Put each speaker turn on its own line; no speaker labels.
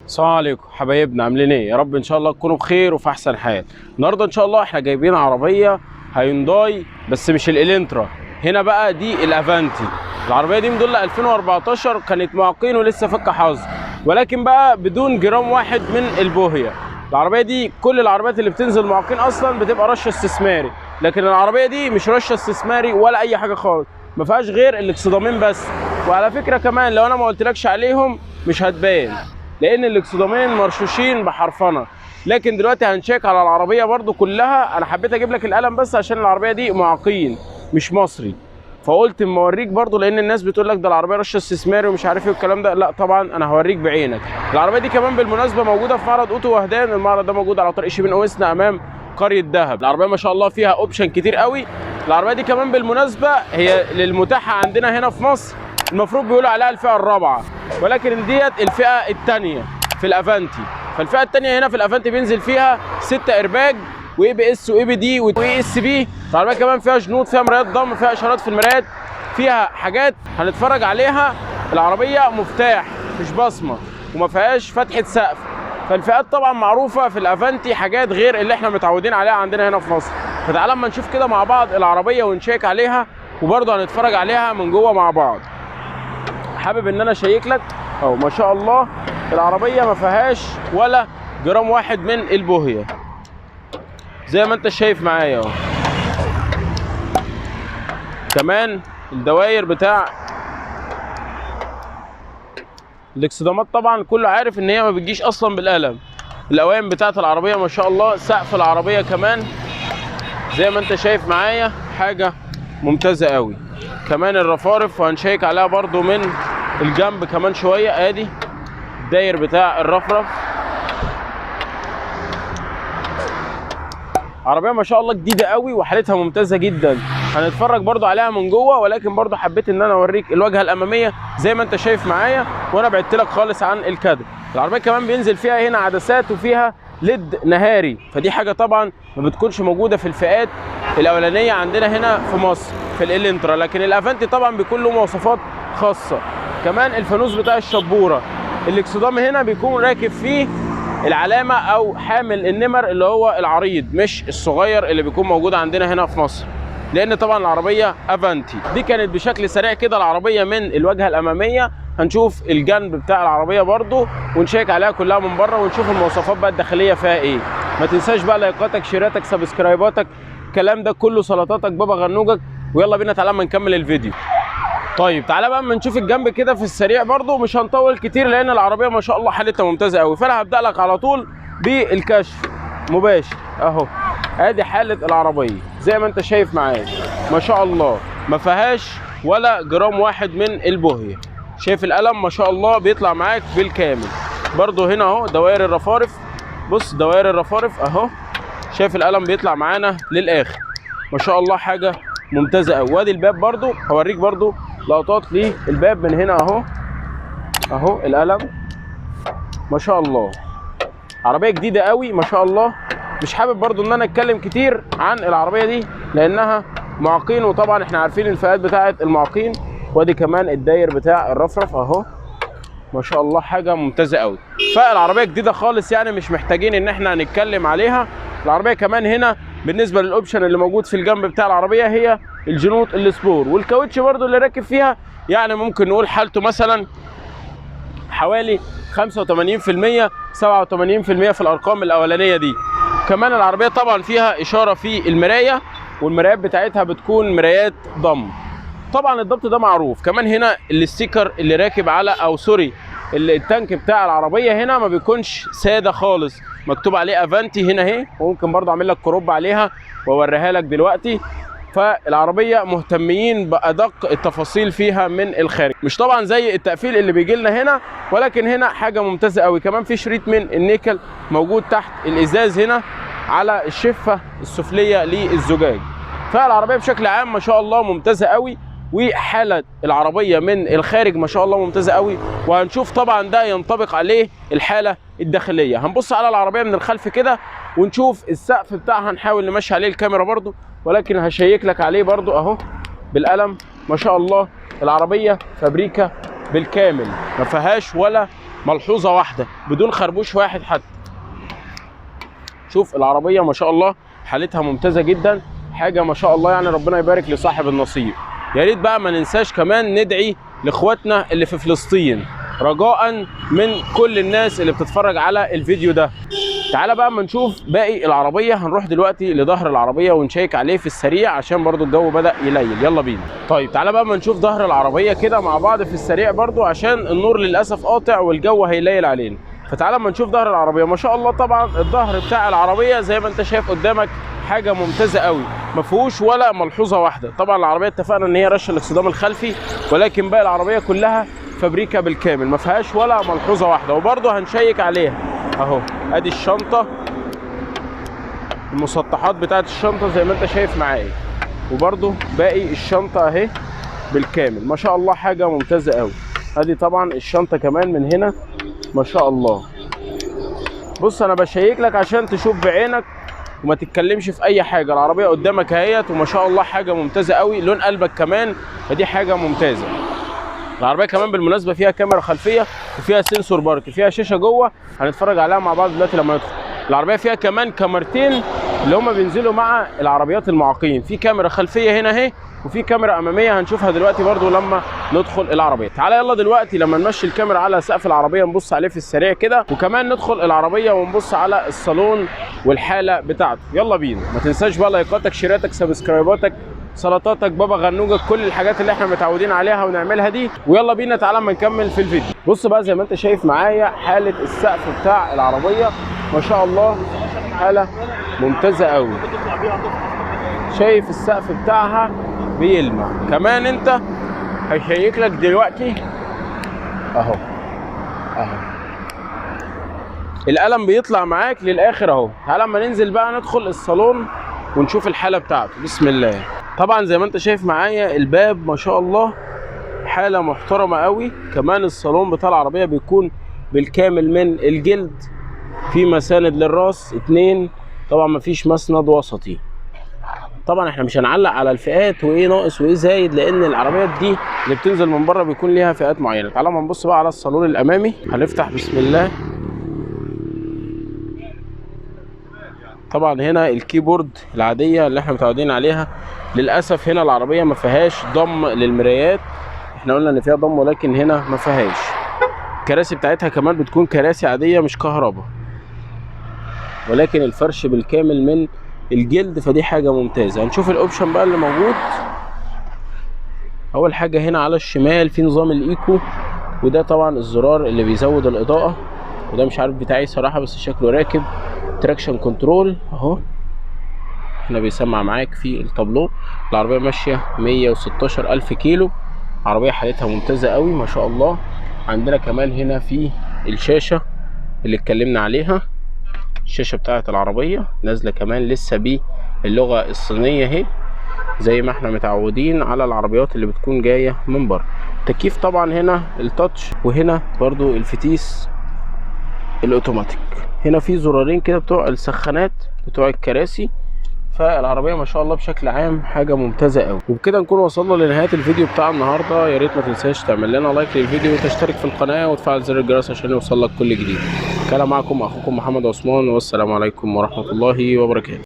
السلام عليكم حبايبنا، عاملين ايه؟ يا رب ان شاء الله تكونوا بخير وفي احسن حال. النهارده ان شاء الله احنا جايبين عربيه هيونداي، بس مش الالنترا، هنا بقى دي الافانتي. العربيه دي موديل 2014، كانت معاقين ولسه فك حظ، ولكن بقى بدون جرام واحد من البوهيه. العربيه دي كل العربيات اللي بتنزل معاقين اصلا بتبقى رشه استثماري، لكن العربيه دي مش رشه استثماري ولا اي حاجه خالص، ما فيهاش غير الاكسدامين بس. وعلى فكره كمان لو انا ما قلتلكش عليهم مش هتبان، لان الاكسدامين مرشوشين بحرفنه. لكن دلوقتي هنشيك على العربيه برضو كلها. انا حبيت اجيب لك القلم بس عشان العربيه دي معاقين مش مصري، فقلت اما اوريك برضو، لان الناس بتقول لك ده العربيه رشه استثماري ومش عارف ايه والكلام ده. لا طبعا انا هوريك بعينك. العربيه دي كمان بالمناسبه موجوده في معرض اوتو وهدان. المعرض ده موجود على طريق شبين اوسنا امام قريه دهب. العربيه ما شاء الله فيها اوبشن كتير قوي. العربيه دي كمان بالمناسبه هي للمتاحه عندنا هنا في مصر، المفروض بيقولوا عليها الفئه الرابعه، ولكن ديت الفئه الثانيه في الافانتي. فالفئه الثانيه هنا في الافانتي بينزل فيها 6 ايرباج واي بي اس واي بي دي واي اس بي. العربيه كمان فيها جنود، فيها مرايات ضم، فيها اشارات في المرايات، فيها حاجات هنتفرج عليها. العربيه مفتاح مش بصمه، وما فيهاش فتحه سقف. فالفئات طبعا معروفه في الافانتي حاجات غير اللي احنا متعودين عليها عندنا هنا في مصر. فتعالى اما نشوف كده مع بعض العربيه ونشيك عليها، وبرضه هنتفرج عليها من جوه مع بعض. حابب ان انا اشيك لك اهو، ما شاء الله العربيه ما فيهاش ولا جرام واحد من البوهيه زي ما انت شايف معايا اهو. كمان الدواير بتاع الاكسدامات طبعا كله عارف ان هي ما بتجيش اصلا بالقلم. القوائم بتاعت العربيه ما شاء الله، سقف العربيه كمان زي ما انت شايف معايا حاجه ممتازه قوي. كمان الرفارف وهنشيك عليها برضو من الجنب كمان شويه. ادي الداير بتاع الرفرف. عربيه ما شاء الله جديده قوي وحالتها ممتازه جدا. هنتفرج برضو عليها من جوه، ولكن برضو حبيت ان انا اوريك الواجهه الاماميه زي ما انت شايف معايا، وانا بعدت لك خالص عن الكادر. العربيه كمان بينزل فيها هنا عدسات وفيها ليد نهاري، فدي حاجه طبعا ما بتكونش موجوده في الفئات الاولانيه عندنا هنا في مصر في الالنترا، لكن الافانتي طبعا بيكون له مواصفات خاصه. كمان الفانوس بتاع الشبوره، الاكسدام هنا بيكون راكب فيه العلامه او حامل النمر اللي هو العريض مش الصغير اللي بيكون موجود عندنا هنا في مصر، لان طبعا العربيه افانتي. دي كانت بشكل سريع كده العربيه من الواجهه الاماميه. هنشوف الجنب بتاع العربيه برضو ونشيك عليها كلها من بره، ونشوف المواصفات بقى الداخليه فيها ايه. ما تنساش بقى لايكاتك، شيراتك، سبسكرايباتك، الكلام ده كله، سلطاتك، بابا غنوجك. ويلا بينا تعالى اما نكمل الفيديو. طيب تعالى بقى اما نشوف الجنب كده في السريع برضو، مش هنطول كتير لان العربيه ما شاء الله حالتها ممتازه قوي. فانا هبدا لك على طول بالكشف مباشر اهو. ادي حاله العربيه زي ما انت شايف معايا، ما شاء الله ما فيهاش ولا جرام واحد من البوهيه. شايف القلم ما شاء الله بيطلع معاك بالكامل. برضو هنا اهو دوائر الرفارف، بص دوائر الرفارف اهو، شايف القلم بيطلع معانا للاخر ما شاء الله، حاجه ممتازه قوي. وادي الباب برضو هوريك برضو لقطات للباب من هنا اهو. اهو القلم ما شاء الله، عربيه جديده قوي ما شاء الله. مش حابب برضو ان انا اتكلم كتير عن العربيه دي لانها معاقين، وطبعا احنا عارفين الفئات بتاعه المعاقين. وادي كمان الداير بتاع الرفرف اهو ما شاء الله، حاجه ممتازه قوي. فالعربيه جديده خالص يعني مش محتاجين ان احنا نتكلم عليها. العربيه كمان هنا بالنسبه للاوبشن اللي موجود في الجنب بتاع العربيه هي الجنوط السبور، والكاوتش برضو اللي راكب فيها يعني ممكن نقول حالته مثلا حوالي 85% 87% في الارقام الاولانيه دي. كمان العربيه طبعا فيها اشاره في المرايه، والمرايات بتاعتها بتكون مرايات ضم. طبعا الضبط ده معروف. كمان هنا الستيكر اللي راكب على او سوري التانك بتاع العربيه هنا ما بيكونش ساده خالص، مكتوب عليه افانتي هنا اهي، وممكن برضه اعمل لك كروب عليها واوريها لك دلوقتي. فالعربيه مهتمين بادق التفاصيل فيها من الخارج، مش طبعا زي التقفيل اللي بيجي لنا هنا، ولكن هنا حاجه ممتازه قوي. كمان في شريط من النيكل موجود تحت الازاز هنا على الشفه السفليه للزجاج. فالعربيه بشكل عام ما شاء الله ممتازه قوي، وحاله العربيه من الخارج ما شاء الله ممتازه قوي. وهنشوف طبعا ده ينطبق عليه الحاله الداخليه. هنبص على العربيه من الخلف كده ونشوف السقف بتاعها، هنحاول نمشي عليه الكاميرا برضو، ولكن هشيك لك عليه برضو اهو بالقلم ما شاء الله. العربيه فابريكا بالكامل ما فيهاش ولا ملحوظه واحده بدون خربوش واحد حتى. شوف العربيه ما شاء الله حالتها ممتازه جدا، حاجه ما شاء الله يعني ربنا يبارك لصاحب النصيب. يا ريت بقى ما ننساش كمان ندعي لاخواتنا اللي في فلسطين رجاء من كل الناس اللي بتتفرج على الفيديو ده. تعالى بقى اما نشوف باقي العربيه. هنروح دلوقتي لظهر العربيه ونشيك عليه في السريع عشان برضو الجو بدأ يليل. يلا بينا. طيب تعالى بقى اما نشوف ظهر العربيه كده مع بعض في السريع برضو عشان النور للاسف قاطع والجو هيليل علينا. فتعالى اما نشوف ظهر العربيه. ما شاء الله طبعا الظهر بتاع العربيه زي ما انت شايف قدامك حاجه ممتازه قوي، ما فيهوش ولا ملحوظه واحده. طبعا العربيه اتفقنا ان هي رشه الاكسدام الخلفي، ولكن باقي العربيه كلها فابريكا بالكامل، ما فيهاش ولا ملحوظه واحده. وبرضه هنشيك عليها اهو، ادي الشنطه، المسطحات بتاعت الشنطه زي ما انت شايف معايا، وبرضه باقي الشنطه اهي بالكامل. ما شاء الله حاجه ممتازه قوي. ادي طبعا الشنطه كمان من هنا ما شاء الله. بص انا بشيك لك عشان تشوف بعينك وما تتكلمش في اي حاجه. العربيه قدامك اهيت وما شاء الله حاجه ممتازه قوي، لون قلبك كمان، فدي حاجه ممتازه. العربيه كمان بالمناسبه فيها كاميرا خلفيه وفيها سنسور بارك، فيها شاشه جوه هنتفرج عليها مع بعض دلوقتي لما ندخل. العربيه فيها كمان كاميرتين اللي هم بينزلوا مع العربيات المعاقين، في كاميرا خلفيه هنا اهي وفي كاميرا اماميه هنشوفها دلوقتي برضو لما ندخل العربيه. تعالى يلا دلوقتي لما نمشي الكاميرا على سقف العربيه نبص عليه في السريع كده، وكمان ندخل العربيه ونبص على الصالون والحاله بتاعته. يلا بينا. ما تنساش بقى لايكاتك، شيراتك، سبسكرايباتك، سلطاتك، بابا غنوجك، كل الحاجات اللي احنا متعودين عليها ونعملها دي. ويلا بينا تعالى اما نكمل في الفيديو. بص بقى زي ما انت شايف معايا حاله السقف بتاع العربيه ما شاء الله حاله ممتازه قوي. شايف السقف بتاعها بيلمع كمان. انت هيشيك لك دلوقتي اهو القلم بيطلع معاك للاخر اهو. تعالى اما ننزل بقى ندخل الصالون ونشوف الحاله بتاعته. بسم الله. طبعا زي ما انت شايف معايا الباب ما شاء الله حاله محترمه قوي. كمان الصالون بتاع العربيه بيكون بالكامل من الجلد، في مساند للراس 2، طبعا مفيش مسند وسطي. طبعا احنا مش هنعلق على الفئات وايه ناقص وايه زايد، لان العربيات دي اللي بتنزل من بره بيكون ليها فئات معينه. تعالى ما نبص بقى على الصالون الامامي. هنفتح بسم الله. طبعا هنا الكيبورد العاديه اللي احنا متعودين عليها. للاسف هنا العربيه ما فيهاش ضم للمرايات، احنا قلنا ان فيها ضم ولكن هنا ما فيهاش. الكراسي بتاعتها كمان بتكون كراسي عاديه مش كهرباء، ولكن الفرش بالكامل من الجلد، فدي حاجه ممتازه. هنشوف الاوبشن بقى اللي موجود. اول حاجه هنا على الشمال في نظام الايكو، وده طبعا الزرار اللي بيزود الاضاءه، وده مش عارف بتاعي صراحه بس شكله راكب. تراكشن كنترول اهو، هنا بيسمع معاك في التابلو. العربيه ماشيه 116,000 كيلو، عربيه حالتها ممتازه قوي ما شاء الله. عندنا كمان هنا في الشاشه اللي اتكلمنا عليها، الشاشه بتاعه العربيه نازله كمان لسه باللغه الصينيه اهي زي ما احنا متعودين على العربيات اللي بتكون جايه من بره. التكييف طبعا هنا التاتش، وهنا برضو الفتيس الاوتوماتيك. هنا في زرارين كده بتوع السخانات بتوع الكراسي. فالعربيه ما شاء الله بشكل عام حاجه ممتازه قوي. وبكده نكون وصلنا لنهايه الفيديو بتاع النهارده. يا ريت ما تنساش تعمل لنا لايك للفيديو وتشترك في القناه وتفعل زر الجرس عشان يوصل لك كل جديد. كان معكم اخوكم محمد عثمان، والسلام عليكم ورحمه الله وبركاته.